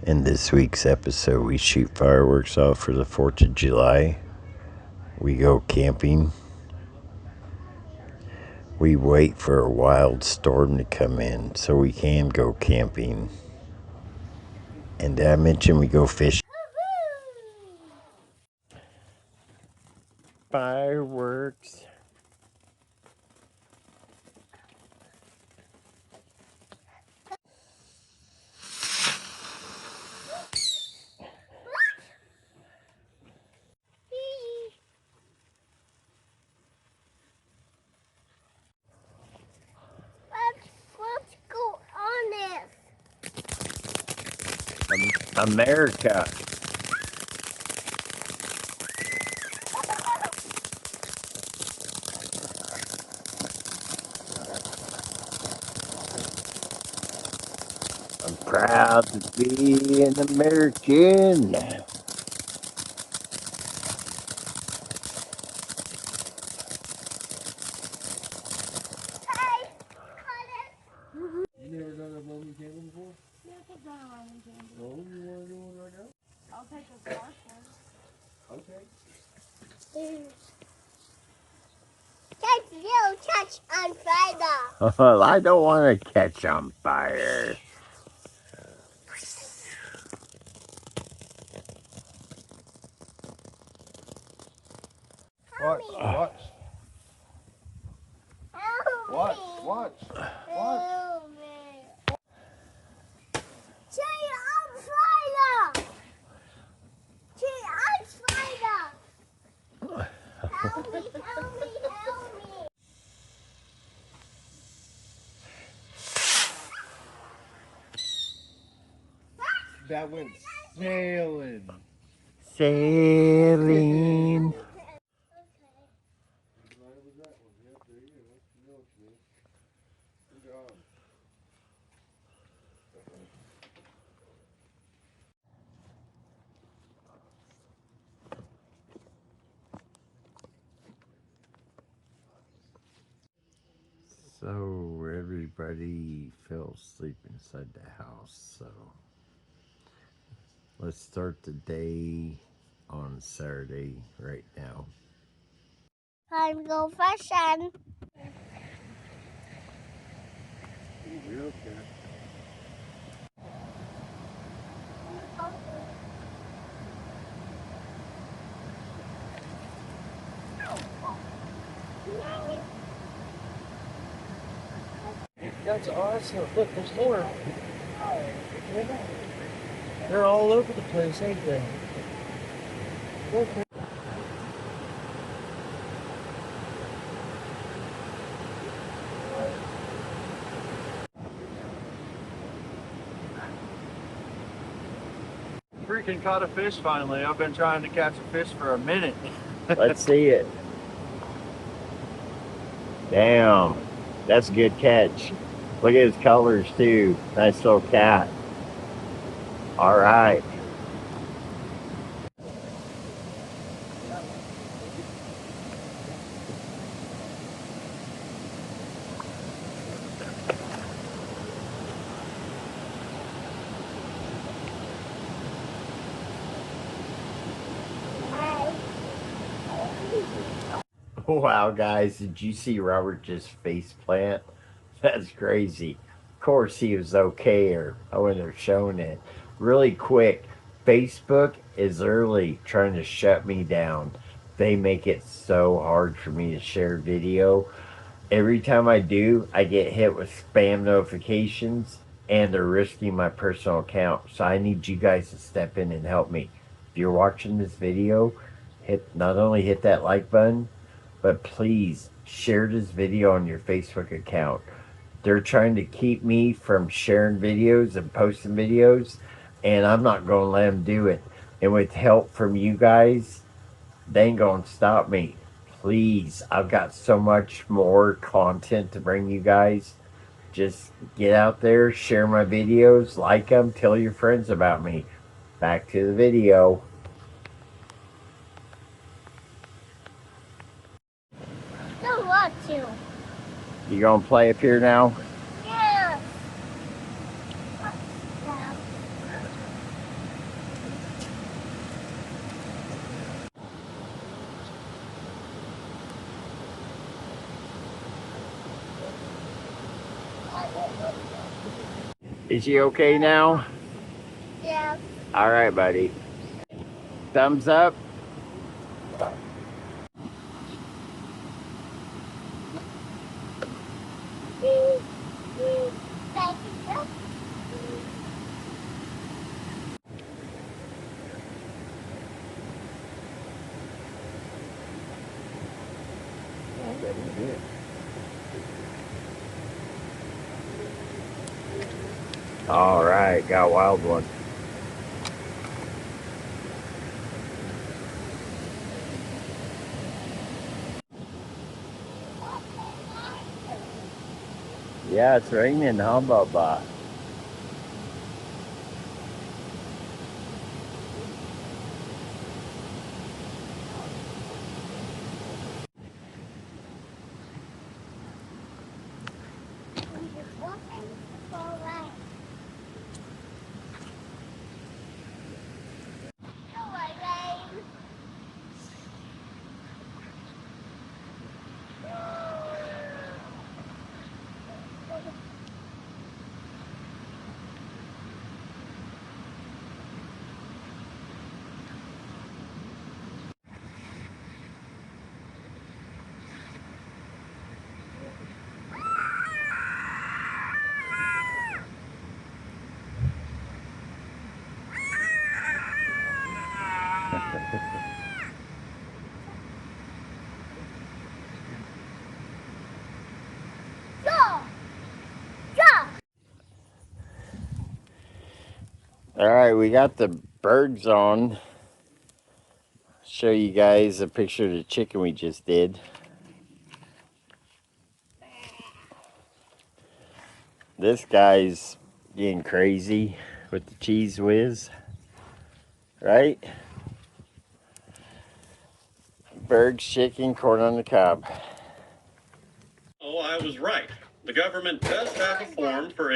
In this week's episode, we shoot fireworks off for the 4th of July. We go camping. We wait for a wild storm to come in so we can go camping. And did I mention we go fishing? Fireworks. Let's go on this. America. I'm proud to be an American. Hey, cut it. You never done a Roman candle before? Yeah, I've done a Roman candle. No, you want to do one right now? I'll take a spark one. Okay. Catch you catch on fire. Well, I don't want to catch on fire. Watch, watch, Help watch, me. watch, watch. Help me. She on fire. She on fire. Help me, help me, help me. That went sailing. Sailing. So everybody fell asleep inside the house, so let's start the day on Saturday right now. Time to go fishing. That's awesome. Look, there's more. They're all over the place, ain't they? Okay. Freaking caught a fish finally. I've been trying to catch a fish for a minute. Let's see it. Damn, that's a good catch. Look at his colors too. Nice little cat. All right. Wow, guys, did you see Robert just face plant? That's crazy. Of course he was okay, or I wouldn't have shown it. Really quick, Facebook is early trying to shut me down. They make it so hard for me to share video. Every time I do, I get hit with spam notifications and they're risking my personal account. So I need you guys to step in and help me. If you're watching this video, not only hit that like button, but please share this video on your Facebook account. They're trying to keep me from sharing videos and posting videos, and I'm not going to let them do it. And with help from you guys, they ain't going to stop me. Please, I've got so much more content to bring you guys. Just get out there, share my videos, like them, tell your friends about me. Back to the video. Don't want to. You gonna play up here now? Yeah. Is she okay now? Yeah. All right, buddy. Thumbs up. All right, got a wild one. Yeah, it's raining, huh, Bubba? All right, we got the birds on. Show you guys a picture of the chicken we just did. This guy's getting crazy with the cheese whiz, right? Birds, chicken, corn on the cob. Oh, I was right. The government does have a form for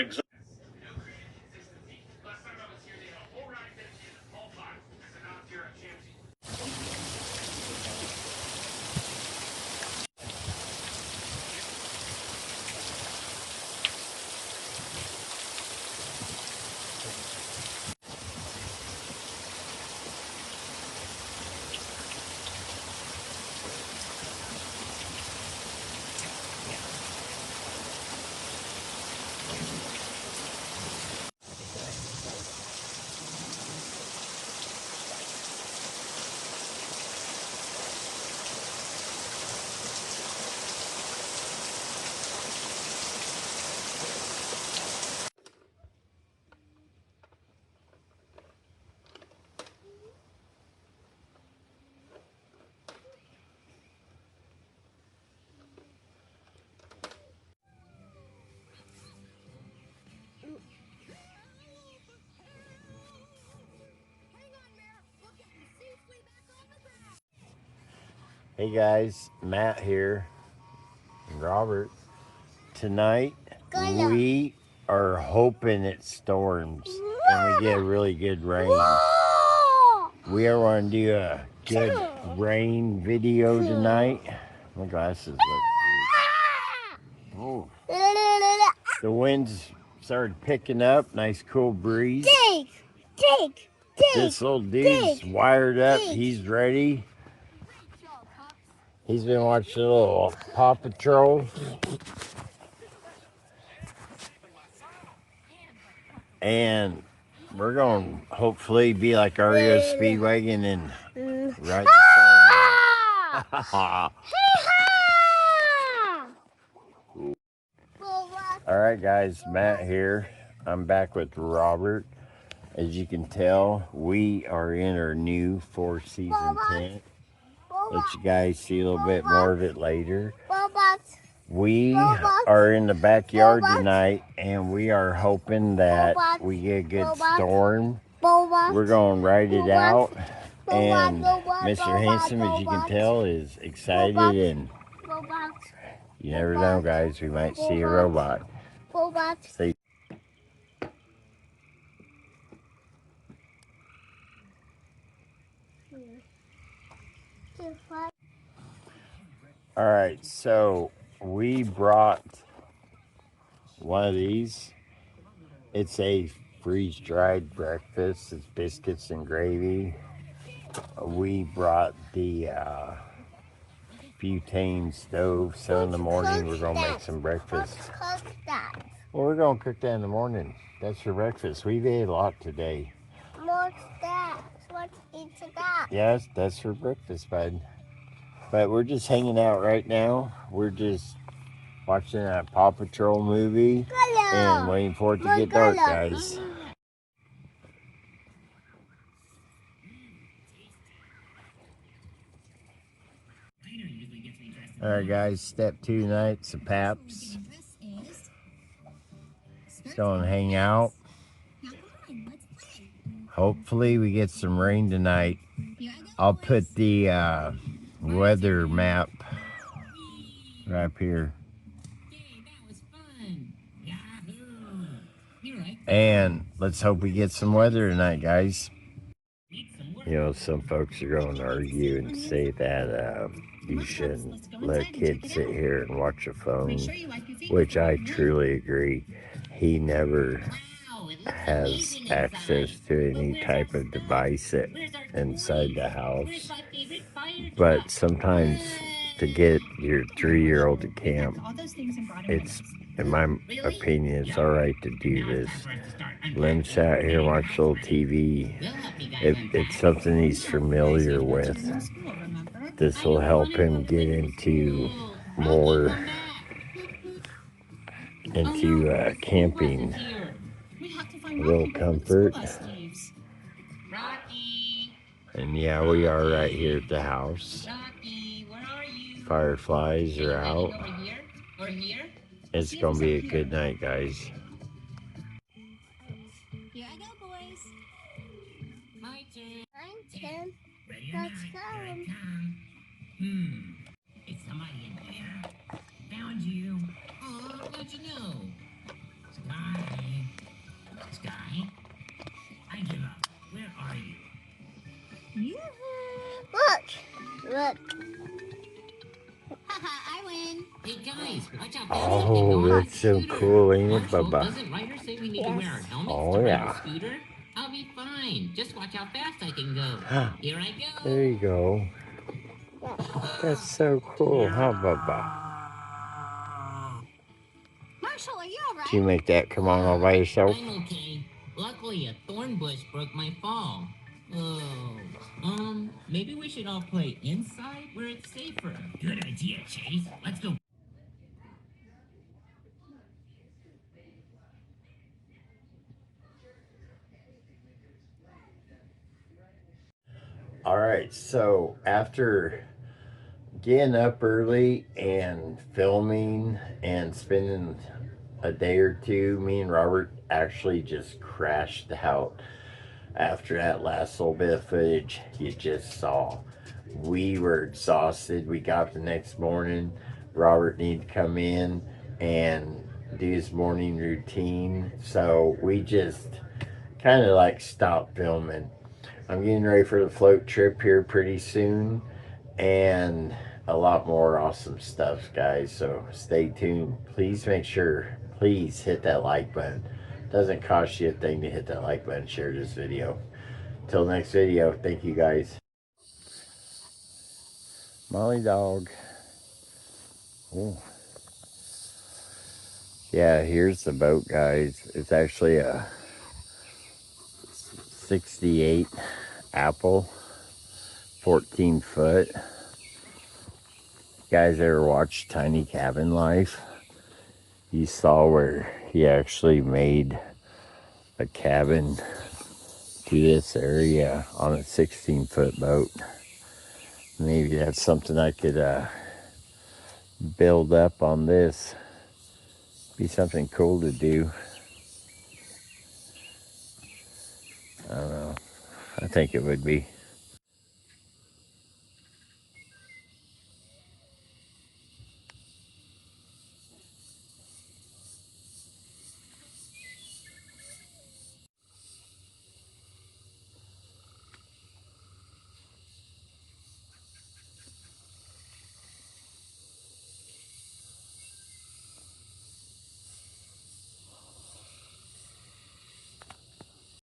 Hey guys, Matt here, and Robert. Tonight, we are hoping it storms and we get really good rain. We are going to do a good rain video tonight. My glasses look. Oh. The winds started picking up. Nice cool breeze. This little dude's wired up. He's ready. He's been watching a little Paw Patrol. And we're going to hopefully be like REO Speedwagon and ride the storm. All right, guys, Matt here. I'm back with Robert. As you can tell, we are in our new 4-season tent. Let you guys see a little bit more of it later. We are in the backyard tonight, and we are hoping that we get a good storm. We're going to ride it out, and Mr. Hanson, as you can tell, is excited, and you never know, guys, we might see a robot. Stay. All right, so we brought one of these. It's a freeze-dried breakfast. It's biscuits and gravy. We brought the butane stove, so in the morning we're gonna make some breakfast. Let's cook that. Well, we're gonna cook that in the morning. That's for breakfast. We've ate a lot today. What's that? Let's eat that. Yes, that's for breakfast, bud. But we're just hanging out right now. We're just watching a Paw Patrol movie and waiting for it to get dark, guys. All right, guys, step 2 nights of Paps. Go and hang out. Hopefully we get some rain tonight. I'll put the weather map right up here. And let's hope we get some weather tonight, guys. You know, some folks are going to argue and say that you shouldn't let a kid sit here and watch a phone, which I truly agree. He never has access to any type of device inside the house. But sometimes to get your 3-year-old to camp, it's, in my opinion, it's all right to do this. Let him sit out here and watch a little TV. It's something he's familiar with. This will help him get into more into camping. A little comfort. And yeah, we are right here at the house. Fireflies are out. It's gonna be a good night, guys. Here I go, boys. My turn. Let's go. Is somebody in there? Found you. Oh, how'd you know? Sky? I give up. Where are you? Look. Haha, I win. Hey guys, watch out. Oh, that's so cool, ain't it, Marshall, Bubba? doesn't Ryder say we need to wear our helmets Oh, to ride yeah. a scooter? I'll be fine. Just watch how fast I can go. Here I go. There you go. That's so cool, huh, Bubba? Marshall, are you alright? Can you make that come on all by yourself? I'm okay. Luckily, a thorn bush broke my fall. Oh, maybe we should all play inside where it's safer. Good idea, Chase. Let's go. All right, so after getting up early and filming and spending a day or two, me and Robert actually just crashed out. After that last little bit of footage you just saw, we were exhausted. We got the next morning. Robert needed to come in and do his morning routine, so we just kind of like stopped filming. I'm getting ready for the float trip here pretty soon, and a lot more awesome stuff, guys, so stay tuned. Please make sure, please hit that like button. Doesn't cost you a thing to hit that like button, share this video. Till next video, thank you, guys. Molly dog. Oh. Yeah, here's the boat, guys. It's actually a 68 Apple, 14 foot. You guys ever watched Tiny Cabin Life? You saw where he actually made a cabin to this area on a 16-foot boat. Maybe that's something I could build up on this. Be something cool to do. I don't know. I think it would be.